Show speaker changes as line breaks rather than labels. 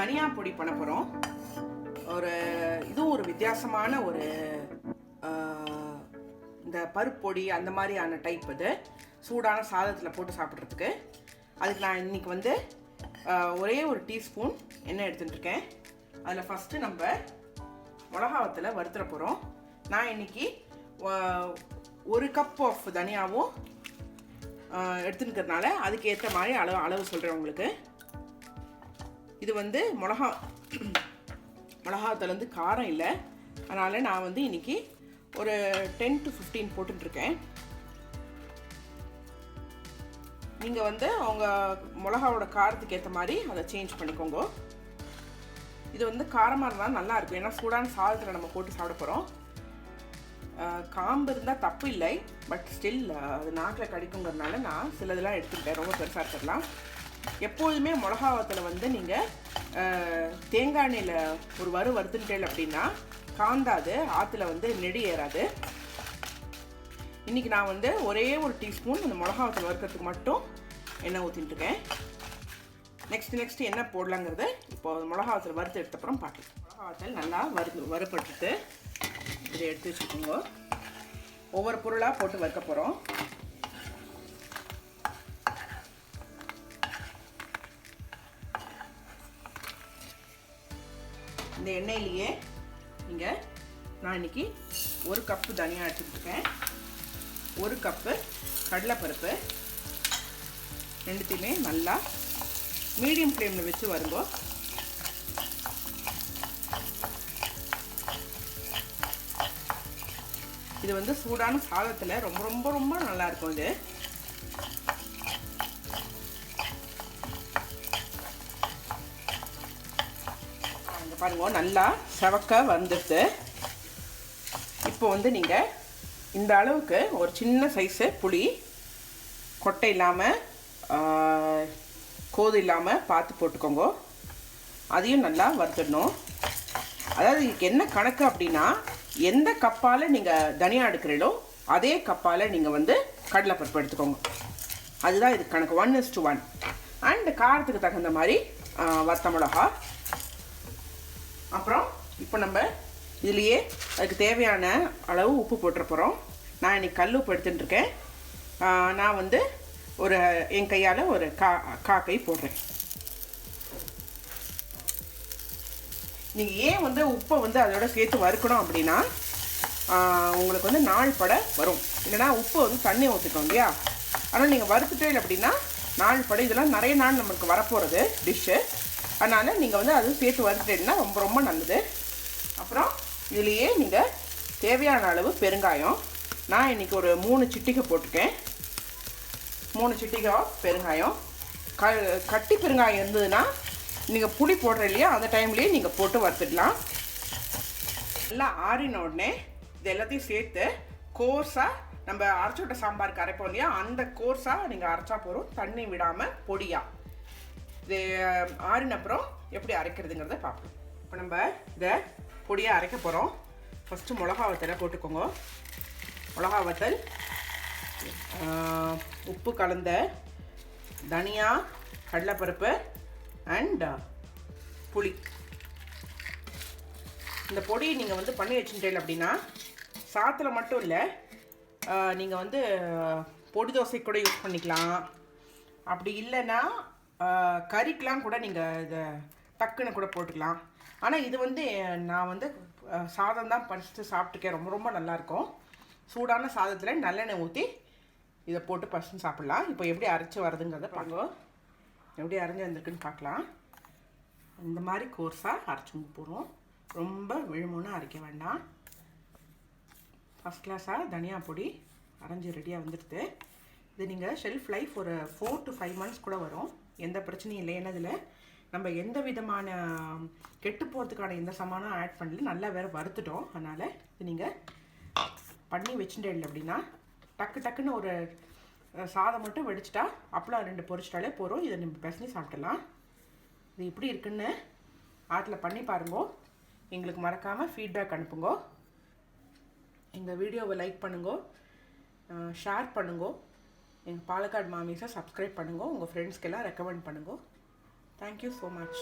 தனியா பொடி பண்ண போகிறோம். இதுவும் ஒரு வித்தியாசமான ஒரு இந்த பருப்பு பொடி அந்த மாதிரியான டைப். இது சூடான சாதத்தில் போட்டு சாப்பிட்றதுக்கு. அதுக்கு நான் இன்றைக்கி வந்து ஒரே ஒரு டீஸ்பூன் எண்ணெய் எடுத்துட்டுருக்கேன். அதில் ஃபஸ்ட்டு நம்ம மிளகா வத்தலை வறுத்துற போகிறோம். நான் இன்றைக்கி 1 கப் ஆஃப் தனியாவும் எடுத்துக்கிறதுனால அதுக்கு ஏற்ற மாதிரி அளவு சொல்கிறேன் உங்களுக்கு. இது வந்து மிளகாத்தில் வந்து காரம் இல்லை, அதனால் நான் வந்து இன்றைக்கி ஒரு 10 to 15 போட்டுட்ருக்கேன். நீங்கள் வந்து உங்கள் மிளகாவோட காரத்துக்கு ஏற்ற மாதிரி அதை சேஞ்ச் பண்ணிக்கோங்க. இது வந்து காரமாக இருந்தால் நல்லாயிருக்கும், ஏன்னா சூடான சாதத்தில் நம்ம போட்டு சாப்பிட போகிறோம். காம்பு இருந்தால் தப்பு இல்லை, பட் ஸ்டில் அது நாக்கில் கடிக்குங்கிறதுனால நான் சிலதெல்லாம் எடுத்துக்கிட்டேன், ரொம்ப பெருசாக இருக்கிறதுலாம். எப்போதுமே மிளகாவத்தில் வந்து நீங்கள் தேங்காய் எண்ணெயில் ஒரு வறுத்துட்டேன் அப்படின்னா காந்தாது, ஆற்றுல வந்து நெடி ஏறாது. இன்றைக்கி நான் வந்து ஒரே ஒரு டீஸ்பூன் அந்த மிளகாவத்தில் வறுக்கிறதுக்கு மட்டும் எண்ணெய் ஊற்றிட்டுருக்கேன். நெக்ஸ்ட் என்ன போடலாங்கிறது இப்போது மிளகாவத்தில் வறுத்து எடுத்தப்புறம் பார்க்கலாம். மிளகாவத்தில் நல்லா வறுப்பட்டுட்டு இதை எடுத்து வச்சுக்கோங்க. ஒவ்வொரு பொருளாக போட்டு வறுக்க போகிறோம். இந்த எண்ணெயிலேயே நான் இன்றைக்கி 1 கப்பு தனியா எடுத்துக்கிட்டேன், 1 கப்பு கடலைப்பருப்பு, ரெண்டுத்தையுமே நல்லா மீடியம் ஃப்ளேமில் வச்சு வருங்கோ. இது வந்து சூடான சாதத்தில் ரொம்ப ரொம்ப ரொம்ப நல்லாயிருக்கும். இது பாருங்க, நல்லா செவக்க வந்துடுது. இப்போ வந்து நீங்கள் இந்த அளவுக்கு ஒரு சின்ன சைஸு புளி, கொட்டை இல்லாமல் கோது இல்லாமல் பார்த்து போட்டுக்கோங்க. அதையும் நல்லா வறுத்துடணும். அதாவது இதுக்கு என்ன கணக்கு அப்படின்னா, எந்த கப்பால் நீங்கள் தனியா எடுக்கிறீங்களோ அதே கப்பால் நீங்கள் வந்து கடலைப்பருப்பு எடுத்துக்கோங்க. அதுதான் இது கணக்கு, 1:1. அண்ட் காரத்துக்கு தகுந்த மாதிரி வத்த மிளகா. அப்புறம் இப்போ நம்ம இதுலேயே அதுக்கு தேவையான அளவு உப்பு போட்டுற போகிறோம். நான் இன்றைக்கி கல் உப்பு எடுத்துட்டுருக்கேன். நான் வந்து என் கையால் ஒரு கை போடுறேன். நீங்கள் ஏன் வந்து உப்பை வந்து அதோட சேர்த்து வறுக்கணும் அப்படின்னா, உங்களுக்கு வந்து நாள் பட வரும். இல்லைனா உப்பு வந்து தண்ணி ஊற்றிட்டோம் இல்லையா, ஆனால் நீங்கள் வறுத்துட்டே அப்படின்னா நாள் பட இதெல்லாம் நிறைய நாள் நம்மளுக்கு வரப்போகிறது டிஷ்ஷு. அதனால் நீங்கள் வந்து அது சேர்த்து வறுத்துட்டேன்னா ரொம்ப ரொம்ப நல்லது. அப்புறம் இதுலேயே நீங்கள் தேவையான அளவு பெருங்காயம். நான் இன்றைக்கி ஒரு 3 சிட்டிகை போட்டிருக்கேன். 3 சிட்டிகை பெருங்காயம். கட்டி பெருங்காயம் இருந்ததுன்னா நீங்கள் புளி போடுற இல்லையா, அந்த டைம்லேயே நீங்கள் போட்டு வறுத்துடலாம். நல்லா ஆறின உடனே இது எல்லாத்தையும் சேர்த்து கோர்ஸாக நம்ம அரைச்சி விட்ட சாம்பாருக்கு அரைப்போம் இல்லையா, அந்த கோர்ஸாக நீங்கள் அரைச்சா போகிறோம், தண்ணி விடாமல் பொடியாக. இது ஆறின அப்புறம் எப்படி அரைக்கிறதுங்கிறத பார்ப்போம். இப்போ நம்ம இதை பொடியாக அரைக்க போகிறோம். ஃபஸ்ட்டு மிளகா வத்தலை போட்டுக்கோங்க. மிளகா வத்தல், உப்பு கலந்த தனியா, கடலைப்பருப்பு அண்ட் புளி. இந்த பொடியை நீங்கள் வந்து பண்ணி வச்சுட்டேன் அப்படின்னா சாத்தில் மட்டும் இல்லை, நீங்கள் வந்து பொடி தோசை கூட யூஸ் பண்ணிக்கலாம். அப்படி இல்லைன்னா கறிக்கெலாம் கூட நீங்கள் இதை டக்குன்னு கூட போட்டுக்கலாம். ஆனால் இது வந்து நான் வந்து சாதம் தான் ஃபஸ்ட்டு சாப்பிட்டுருக்கேன், ரொம்ப ரொம்ப நல்லாயிருக்கும். சூடான சாதத்தில் நல்லெண்ணெய் ஊற்றி இதை போட்டு ஃபஸ்ட்டு சாப்பிட்லாம். இப்போ எப்படி அரைச்சி வருதுங்கிறத பார்க்கலாம். எப்படி அரைஞ்சி வந்திருக்குன்னு பார்க்கலாம். இந்த மாதிரி கோர்ஸாக அரைச்சி போகிறோம். ரொம்ப விழுமுன்னு அரைக்க வேண்டாம். ஃபஸ்ட் கிளாஸாக தனியா பொடி அரைஞ்சி ரெடியாக வந்துடுது. இது நீங்கள் ஷெல்ஃப் லைஃப் ஒரு 4 to 5 months கூட வரும், எந்த பிரச்சனையும் இல்லை. என்னதில் நம்ம எந்த விதமான கெட்டு போகிறதுக்கான எந்த சாமானும் ஆட் பண்ணல, நல்லா வேறு வறுத்துட்டோம். அதனால் இது நீங்கள் பண்ணி வச்சுட்டேன் அப்படின்னா டக்குன்னு ஒரு சாதம் மட்டும் வெடிச்சிட்டா அப்பளம் 2 பொரிச்சிட்டாலே போகிறோம். இதை நம்ம பிசைஞ்சு சாப்பிடலாம். இது எப்படி இருக்குன்னு ஆட்டில் பண்ணி பாருங்கோ. எங்களுக்கு மறக்காமல் ஃபீட்பேக் அனுப்புங்கோ. எங்கள் வீடியோவை லைக் பண்ணுங்கோ, ஷேர் பண்ணுங்கோ. எங்கள் பாலக்காடு மாமிஸை சப்ஸ்கிரைப் பண்ணுங்க. உங்கள் ஃப்ரெண்ட்ஸ்க்கெல்லாம் ரெக்கமெண்ட் பண்ணுங்க. Thank you so much.